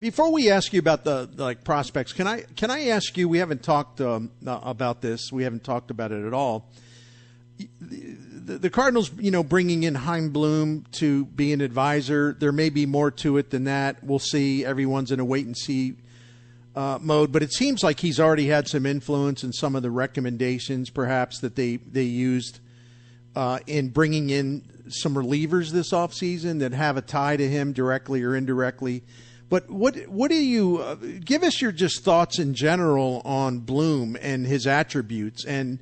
Before we ask you about the like prospects, can I ask you? We haven't talked about this. We haven't talked about it at all. The Cardinals, bringing in Chaim Bloom to be an advisor. There may be more to it than that. We'll see. Everyone's in a wait and see mode, but it seems like he's already had some influence in some of the recommendations, perhaps that they used in bringing in some relievers this offseason that have a tie to him directly or indirectly. But what do you give us your just thoughts in general on Bloom and his attributes and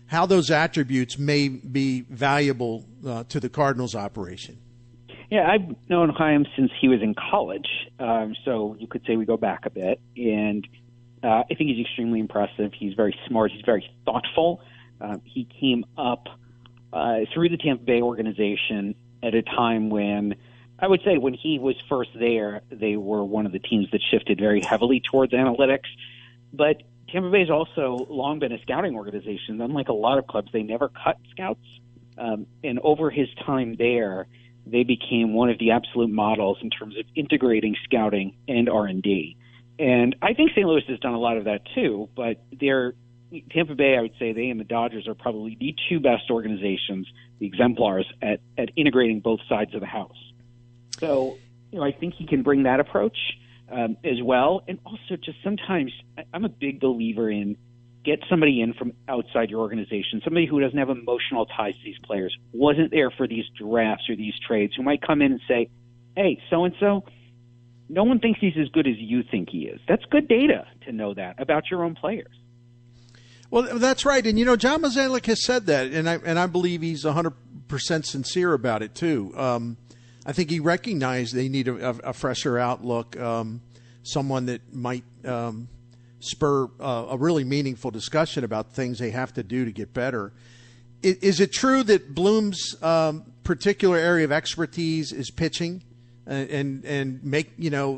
how those attributes may be valuable to the Cardinals operation? Yeah, I've known Chaim since he was in college, so you could say we go back a bit. And I think he's extremely impressive. He's very smart. He's very thoughtful. He came up through the Tampa Bay organization at a time when, I would say when he was first there, they were one of the teams that shifted very heavily towards analytics. But Tampa Bay has also long been a scouting organization. Unlike a lot of clubs, they never cut scouts. And over his time there, they became one of the absolute models in terms of integrating scouting and R&D. And I think St. Louis has done a lot of that too, but Tampa Bay, I would say they and the Dodgers are probably the two best organizations, the exemplars, at integrating both sides of the house. So, I think he can bring that approach as well. And also just sometimes I'm a big believer in get somebody in from outside your organization, somebody who doesn't have emotional ties to these players, wasn't there for these drafts or these trades, who might come in and say, hey, so-and-so, no one thinks he's as good as you think he is. That's good data to know that about your own players. Well, that's right. And, John Mozeliak has said that, and I believe he's 100% sincere about it, too. I think he recognized they need a fresher outlook, someone that might spur a really meaningful discussion about things they have to do to get better. Is it true that Bloom's particular area of expertise is pitching and make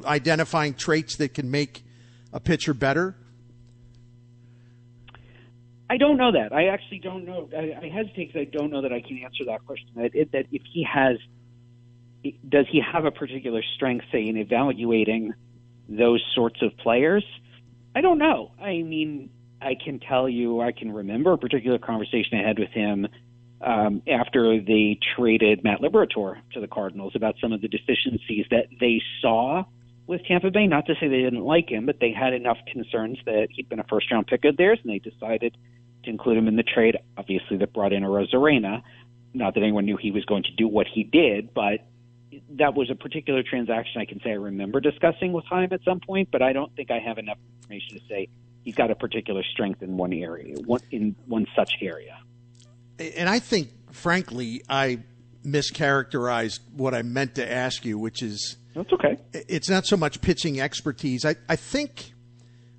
identifying traits that can make a pitcher better? I don't know that. I actually don't know. I hesitate because I don't know that I can answer that question. That if he has. Does he have a particular strength, say, in evaluating those sorts of players? I don't know. I mean, I can tell you, I can remember a particular conversation I had with him after they traded Matt Liberatore to the Cardinals about some of the deficiencies that they saw with Tampa Bay. Not to say they didn't like him, but they had enough concerns that he'd been a first-round pick of theirs, and they decided to include him in the trade. Obviously, that brought in a Rosarena. Not that anyone knew he was going to do what he did, but that was a particular transaction I can say I remember discussing with Chaim at some point, but I don't think I have enough information to say he's got a particular strength in one area, in one such area. And I think, frankly, I mischaracterized what I meant to ask you, which is that's okay. It's not so much pitching expertise. I think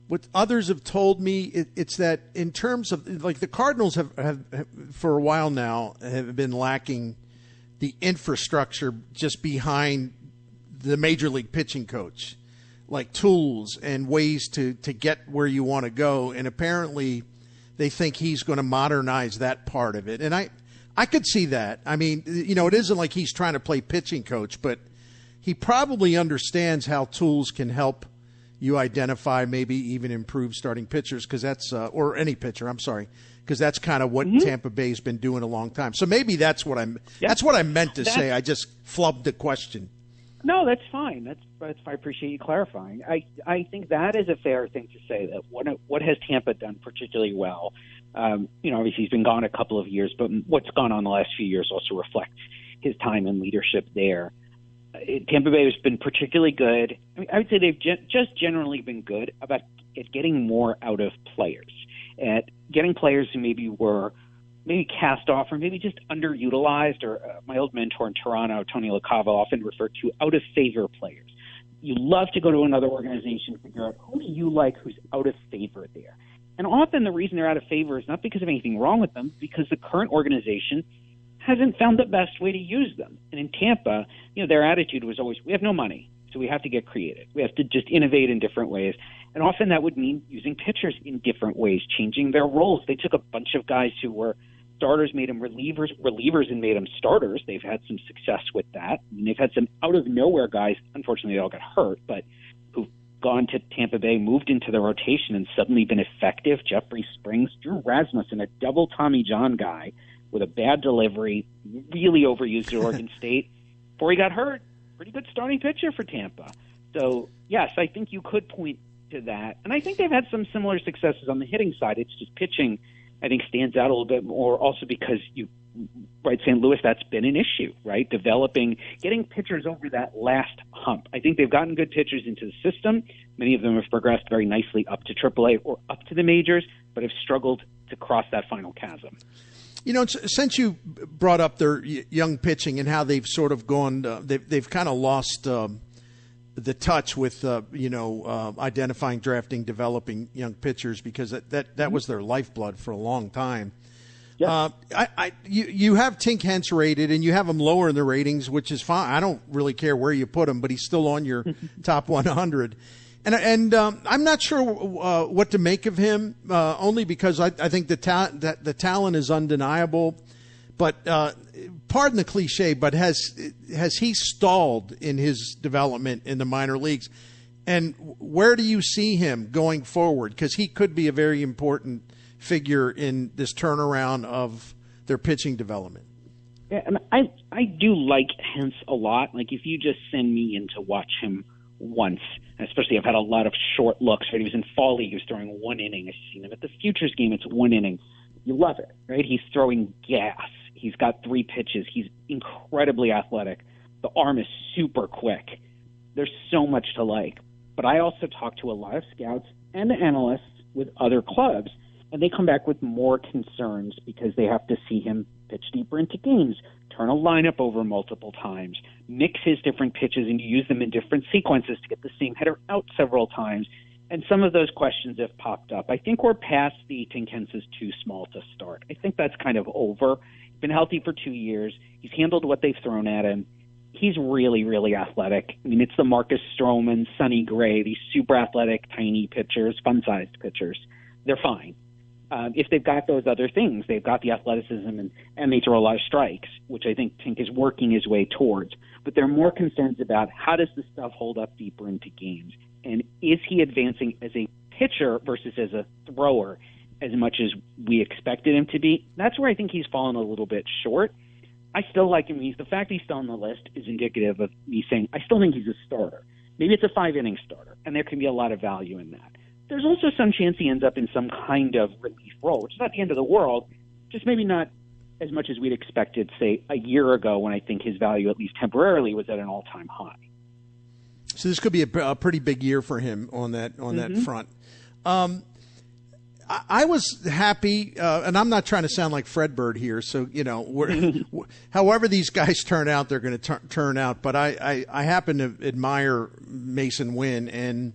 what others have told me, it's that in terms of like the Cardinals have for a while now have been lacking the infrastructure just behind the major league pitching coach, like tools and ways to get where you want to go. And apparently they think he's going to modernize that part of it. And I could see that. I mean, it isn't like he's trying to play pitching coach, but he probably understands how tools can help you identify, maybe even improve starting pitchers, because that's or any pitcher. I'm sorry, because that's kind of what Tampa Bay's been doing a long time. So maybe that's what that's what I meant to say. I just flubbed the question. No, that's fine. That's I appreciate you clarifying. I think that is a fair thing to say. That what has Tampa done particularly well? Obviously he's been gone a couple of years, but what's gone on the last few years also reflects his time and leadership there. Tampa Bay has been particularly good. I would say they've just generally been good about getting more out of players, at getting players who were cast off or maybe just underutilized, or my old mentor in Toronto, Tony LaCava, often referred to out-of-favor players. You love to go to another organization and figure out who do you like who's out of favor there. And often the reason they're out of favor is not because of anything wrong with them, because the current organization hasn't found the best way to use them. And in Tampa, their attitude was always, we have no money, so we have to get creative. We have to just innovate in different ways. And often that would mean using pitchers in different ways, changing their roles. They took a bunch of guys who were starters, made them relievers and made them starters. They've had some success with that. And they've had some out-of-nowhere guys, unfortunately they all got hurt, but who've gone to Tampa Bay, moved into the rotation, and suddenly been effective. Jeffrey Springs, Drew Rasmussen, a double Tommy John guy with a bad delivery, really overused at Oregon State. Before he got hurt, pretty good starting pitcher for Tampa. So, yes, I think you could point to that. And I think they've had some similar successes on the hitting side. It's just pitching, I think, stands out a little bit more also because St. Louis, that's been an issue, right? Getting pitchers over that last hump. I think they've gotten good pitchers into the system. Many of them have progressed very nicely up to AAA or up to the majors, but have struggled to cross that final chasm. Since you brought up their young pitching and how they've sort of gone, they've kind of lost the touch with identifying, drafting, developing young pitchers because that was their lifeblood for a long time. Yes. You have Tink Hence rated, and you have him lower in the ratings, which is fine. I don't really care where you put him, but he's still on your top 100. And I'm not sure what to make of him, only because I think the talent is undeniable. But pardon the cliche, but has he stalled in his development in the minor leagues? And where do you see him going forward? Because he could be a very important figure in this turnaround of their pitching development. Yeah, and I do like Hence a lot. Like, if you just send me in to watch him once, especially I've had a lot of short looks, right? He was in fall league, he was throwing one inning. I've seen him at the Futures game, it's one inning. You love it, right? He's throwing gas. He's got 3 pitches. He's incredibly athletic. The arm is super quick. There's so much to like. But I also talk to a lot of scouts and analysts with other clubs, and they come back with more concerns because they have to see him pitch deeper into games, turn a lineup over multiple times, mix his different pitches and use them in different sequences to get the same hitter out several times. And some of those questions have popped up. I think we're past the Tink Hence is too small to start. I think that's kind of over. He's been healthy for 2 years. He's handled what they've thrown at him. He's really, really athletic. I mean, it's the Marcus Stroman, Sonny Gray, these super athletic, tiny pitchers, fun-sized pitchers. They're fine. If they've got those other things, they've got the athleticism and they throw a lot of strikes, which I think Tink is working his way towards. But there are more concerns about how does this stuff hold up deeper into games? And is he advancing as a pitcher versus as a thrower as much as we expected him to be? That's where I think he's fallen a little bit short. I still like him. The fact he's still on the list is indicative of me saying I still think he's a starter. Maybe it's a 5-inning starter, and there can be a lot of value in that. There's also some chance he ends up in some kind of relief role, which is not the end of the world, just maybe not as much as we'd expected, say, a year ago when I think his value, at least temporarily, was at an all-time high. So this could be a pretty big year for him on that front. I was happy, and I'm not trying to sound like Fredbird here, so, however these guys turn out, they're going to turn out. But I happen to admire Mason Wynn and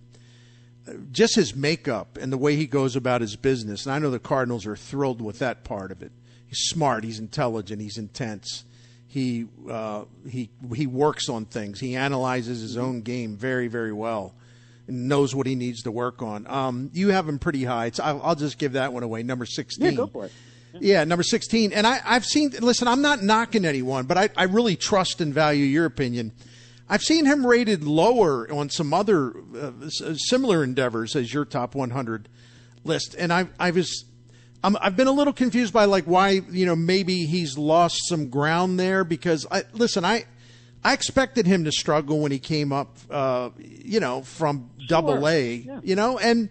just his makeup and the way he goes about his business. And I know the Cardinals are thrilled with that part of it. He's smart, he's intelligent, he's intense. He works on things. He analyzes his own game very, very well and knows what he needs to work on. You have him pretty high. I'll just give that one away, number 16. Yeah, go for it. Yeah, number 16. And I've seen – listen, I'm not knocking anyone, but I really trust and value your opinion. I've seen him rated lower on some other similar endeavors as your top 100 list. And I've been a little confused by why, maybe he's lost some ground there because I expected him to struggle when he came up, from Double-A, and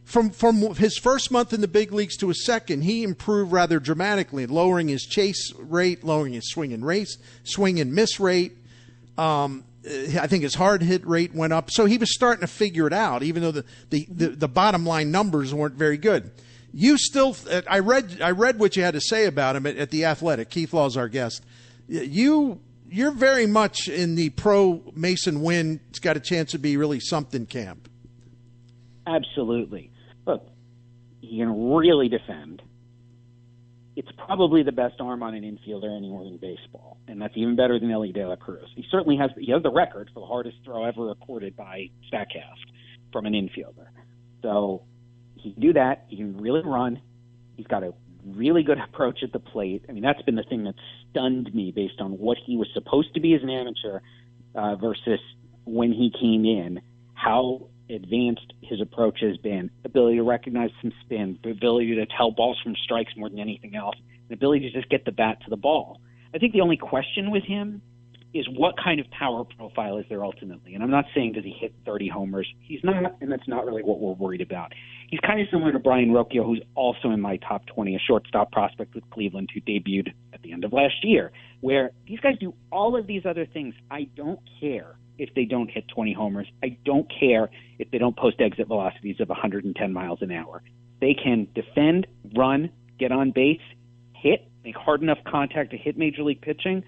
from his first month in the big leagues to his second, he improved rather dramatically, lowering his chase rate, lowering his swing and miss rate. I think his hard hit rate went up. So he was starting to figure it out, even though the bottom line numbers weren't very good. You still, I read what you had to say about him at The Athletic. Keith Law's our guest. You're very much in the pro Mason Wynn. It's got a chance to be really something camp. Absolutely. Look, he can really defend. It's probably the best arm on an infielder anywhere in baseball, and that's even better than Ellie De La Cruz. He certainly has the record for the hardest throw ever recorded by Statcast from an infielder. So he can do that. He can really run. He's got a really good approach at the plate. I mean, that's been the thing that stunned me based on what he was supposed to be as an amateur versus when he came in, how advanced his approach has been, ability to recognize some spin, the ability to tell balls from strikes more than anything else, the ability to just get the bat to the ball. I think the only question with him is what kind of power profile is there ultimately. And I'm not saying does he hit 30 homers. He's not, and that's not really what we're worried about. He's kind of similar to Brian Rocchio, who's also in my top 20, a shortstop prospect with Cleveland who debuted at the end of last year, where these guys do all of these other things. I don't care if they don't hit 20 homers. I don't care if they don't post exit velocities of 110 miles an hour. They can defend, run, get on base, hit, make hard enough contact to hit major league pitching.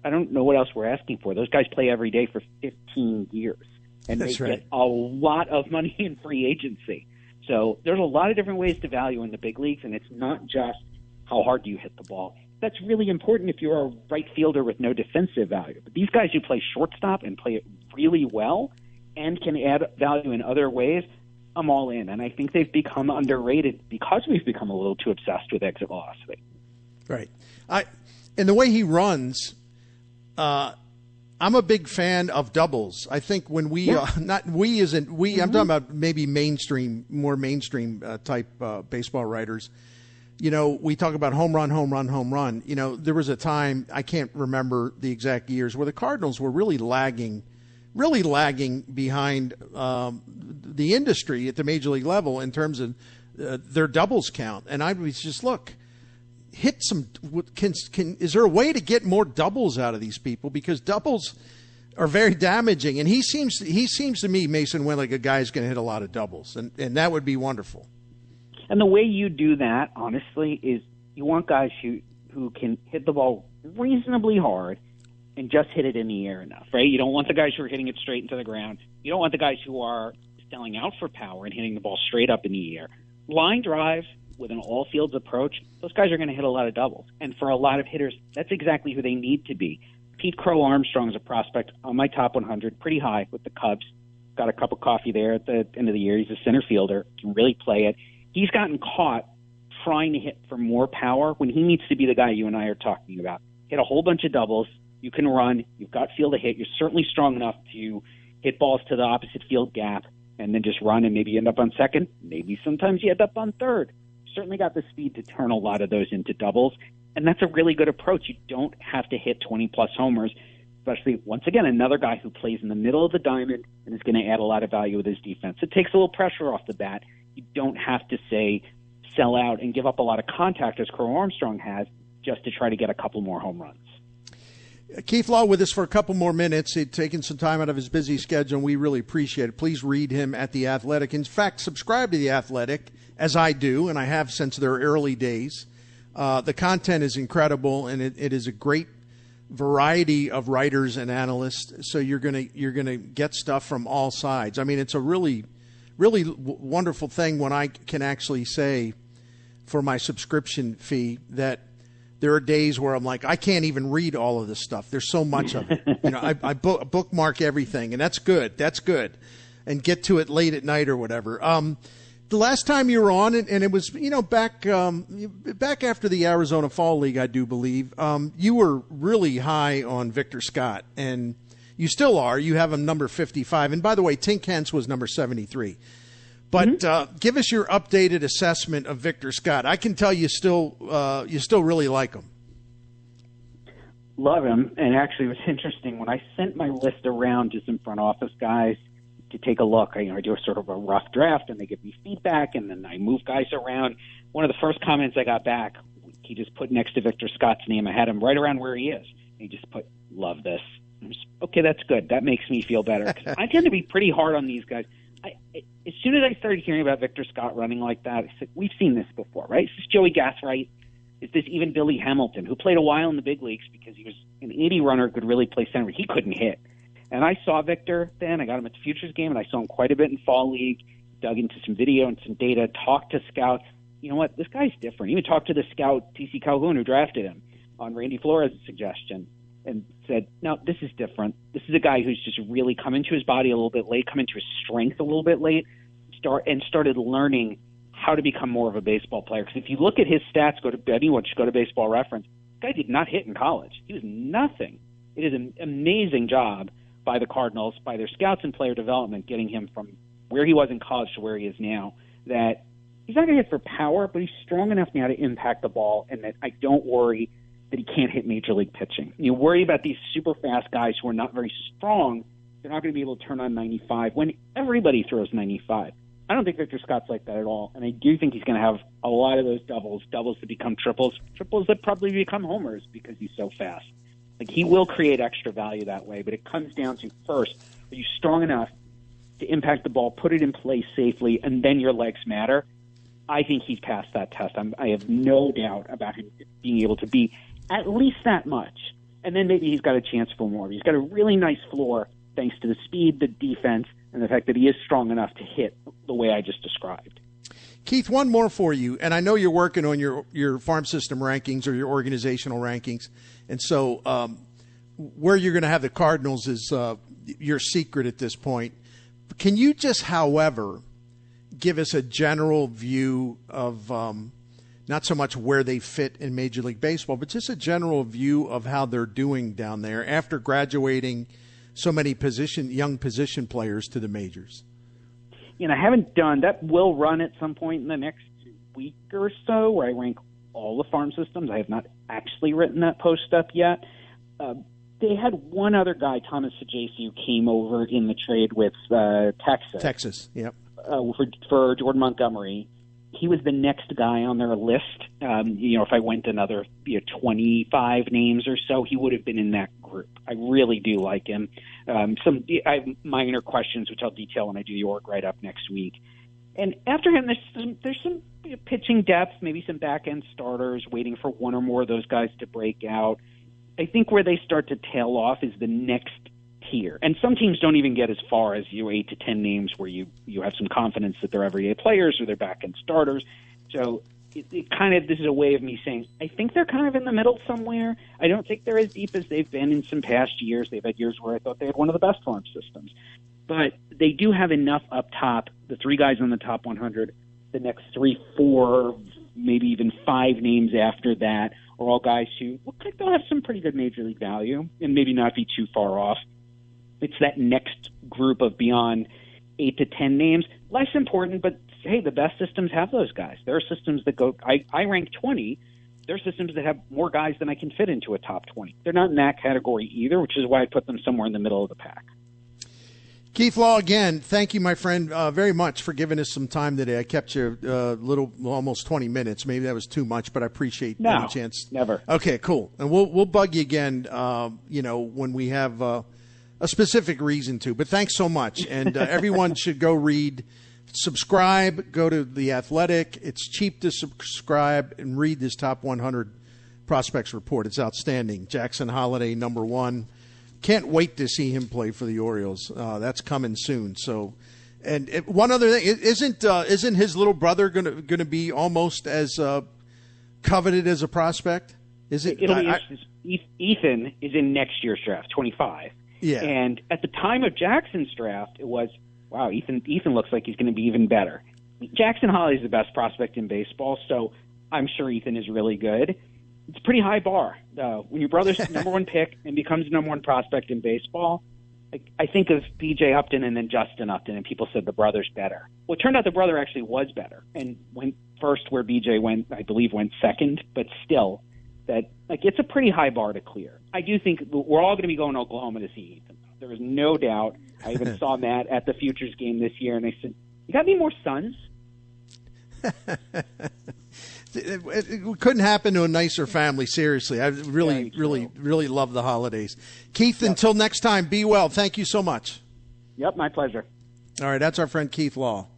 I don't know what else we're asking for. Those guys play every day for 15 years, and they get a lot of money in free agency. So there's a lot of different ways to value in the big leagues, and it's not just how hard do you hit the ball. That's really important if you're a right fielder with no defensive value. But these guys who play shortstop and play it really well and can add value in other ways, I'm all in. And I think they've become underrated because we've become a little too obsessed with exit velocity. Right. And the way he runs, I'm a big fan of doubles. I think when we, I'm talking about maybe more mainstream type baseball writers. You know, we talk about home run, home run, home run. You know, there was a time, I can't remember the exact years, where the Cardinals were really lagging behind the industry at the major league level in terms of their doubles count. And I was just, look, hit some. Is there a way to get more doubles out of these people? Because doubles are very damaging. And he seems to me, Mason Wynn, like a guy who's going to hit a lot of doubles, and that would be wonderful. And the way you do that, honestly, is you want guys who can hit the ball reasonably hard and just hit it in the air enough, right? You don't want the guys who are hitting it straight into the ground. You don't want the guys who are selling out for power and hitting the ball straight up in the air. Line drive with an all-fields approach, those guys are going to hit a lot of doubles. And for a lot of hitters, that's exactly who they need to be. Pete Crow Armstrong is a prospect on my top 100, pretty high with the Cubs. Got a cup of coffee there at the end of the year. He's a center fielder, can really play it. He's gotten caught trying to hit for more power when he needs to be the guy you and I are talking about. Hit a whole bunch of doubles. You can run. You've got field to hit. You're certainly strong enough to hit balls to the opposite field gap and then just run and maybe end up on second. Maybe sometimes you end up on third. Certainly got the speed to turn a lot of those into doubles. And that's a really good approach. You don't have to hit 20-plus homers, especially, once again, another guy who plays in the middle of the diamond and is going to add a lot of value with his defense. It takes a little pressure off the bat. You don't have to, say, sell out and give up a lot of contact, as Crow Armstrong has, just to try to get a couple more home runs. Keith Law with us for a couple more minutes. He'd taken some time out of his busy schedule, and we really appreciate it. Please read him at The Athletic. In fact, subscribe to The Athletic, as I do, and I have since their early days. The content is incredible, and it is a great variety of writers and analysts. So you're gonna get stuff from all sides. I mean, it's a really wonderful thing when I can actually say for my subscription fee that there are days where I'm like, I can't even read all of this stuff. There's so much of it. You know, I bookmark everything, and that's good. That's good. And get to it late at night or whatever. The last time you were on, and it was, back after the Arizona Fall League, I do believe, you were really high on Victor Scott, and you still are. You have him number 55. And by the way, Tink Hence was number 73. But give us your updated assessment of Victor Scott. I can tell you still really like him. Love him. And actually, it was interesting. When I sent my list around to some front office guys to take a look, I do a sort of a rough draft, and they give me feedback, and then I move guys around. One of the first comments I got back, he just put next to Victor Scott's name. I had him right around where he is. He just put, love this. Okay, that's good. That makes me feel better. 'Cause I tend to be pretty hard on these guys. As soon as I started hearing about Victor Scott running like that, I said, we've seen this before, right? Is this Joey Gathright? Is this even Billy Hamilton, who played a while in the big leagues because he was an 80 runner, could really play center. He couldn't hit. And I saw Victor then. I got him at the Futures game, and I saw him quite a bit in Fall League, dug into some video and some data, talked to scouts. You know what? This guy's different. Even talked to the scout, T.C. Calhoun, who drafted him on Randy Flores' suggestion, and said, no, this is different. This is a guy who's just really come into his body a little bit late, come into his strength a little bit late, started learning how to become more of a baseball player. Because if you look at his stats, anyone should go to Baseball Reference. This guy did not hit in college. He was nothing. It is an amazing job by the Cardinals, by their scouts and player development, getting him from where he was in college to where he is now, that he's not going to hit for power, but he's strong enough now to impact the ball, and that I don't worry that he can't hit major league pitching. You worry about these super fast guys who are not very strong. They're not going to be able to turn on 95 when everybody throws 95. I don't think Victor Scott's like that at all, and I do think he's going to have a lot of those doubles that become triples that probably become homers because he's so fast. Like, he will create extra value that way, but it comes down to, first, are you strong enough to impact the ball, put it in place safely, and then your legs matter? I think he's passed that test. I have no doubt about him being able to be at least that much, and then maybe he's got a chance for more. He's got a really nice floor thanks to the speed, the defense, and the fact that he is strong enough to hit the way I just described. Keith, one more for you, and I know you're working on your farm system rankings or your organizational rankings, and so where you're going to have the Cardinals is your secret at this point. Can you just, however, give us a general view of not so much where they fit in Major League Baseball, but just a general view of how they're doing down there after graduating so many young position players to the majors? I haven't done that. Will run at some point in the next week or so, where I rank all the farm systems. I have not actually written that post up yet. They had one other guy, Thomas Sajaci, who came over in the trade with Texas. Yep. For Jordan Montgomery. He was the next guy on their list. If I went another 25 names or so, he would have been in that group. I really do like him. I have minor questions, which I'll detail when I do the org write-up next week. And after him, there's some pitching depth, maybe some back-end starters waiting for one or more of those guys to break out. I think where they start to tail off is the next tier. And some teams don't even get as far as 8 to 10 names where you have some confidence that they're everyday players or they're back-end starters. So this is a way of me saying I think they're kind of in the middle somewhere. I don't think they're as deep as they've been in some past years. They've had years where I thought they had one of the best farm systems. But they do have enough up top, the 3 guys on the top 100, the next 3, 4, maybe even 5 names after that are all guys who look like they'll have some pretty good major league value and maybe not be too far off. It's that next group of beyond 8 to 10 names. Less important, but hey, the best systems have those guys. There are systems that go, I rank 20. There are systems that have more guys than I can fit into a top 20. They're not in that category either, which is why I put them somewhere in the middle of the pack. Keith Law, again, thank you, my friend, very much for giving us some time today. I kept you almost 20 minutes. Maybe that was too much, but I appreciate any chance. Never. Okay, cool. And we'll bug you again, when we have a specific reason to. But thanks so much. And everyone should go subscribe, go to The Athletic. It's cheap to subscribe and read this top 100 prospects report. It's outstanding. Jackson Holliday, number 1. Can't wait to see him play for the Orioles. That's coming soon. So, and one other thing, isn't his little brother going to be almost as coveted as a prospect? Is it? Ethan is in next year's draft, 25. Yeah. And at the time of Jackson's draft, it was, wow, Ethan looks like he's going to be even better. Jackson Holliday is the best prospect in baseball, so I'm sure Ethan is really good. It's a pretty high bar. When your brother's number 1 pick and becomes the number 1 prospect in baseball, I think of B.J. Upton and then Justin Upton, and people said the brother's better. Well, it turned out the brother actually was better and went first where B.J. went, I believe, went second, but still, it's a pretty high bar to clear. I do think we're all going to be going to Oklahoma to see Ethan. There is no doubt. I even saw Matt at the Futures game this year, and I said, you got any more sons? It couldn't happen to a nicer family, seriously. I really love the holidays. Keith, until next time, be well. Thank you so much. Yep, my pleasure. All right, that's our friend Keith Law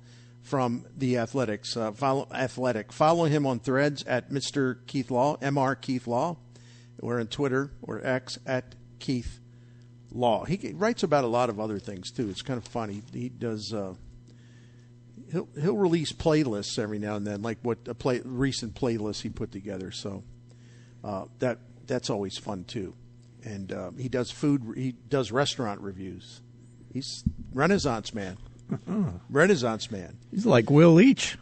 from The Athletics. Follow him on Threads at Mr. Keith Law, Mr. Keith Law. We're on Twitter or X at Keith Law. He writes about a lot of other things, too. It's kind of funny. He does... He'll release playlists every now and then, like what recent playlist he put together. So that's always fun too. And he does restaurant reviews. He's Renaissance man. Renaissance man. He's like Will Leach.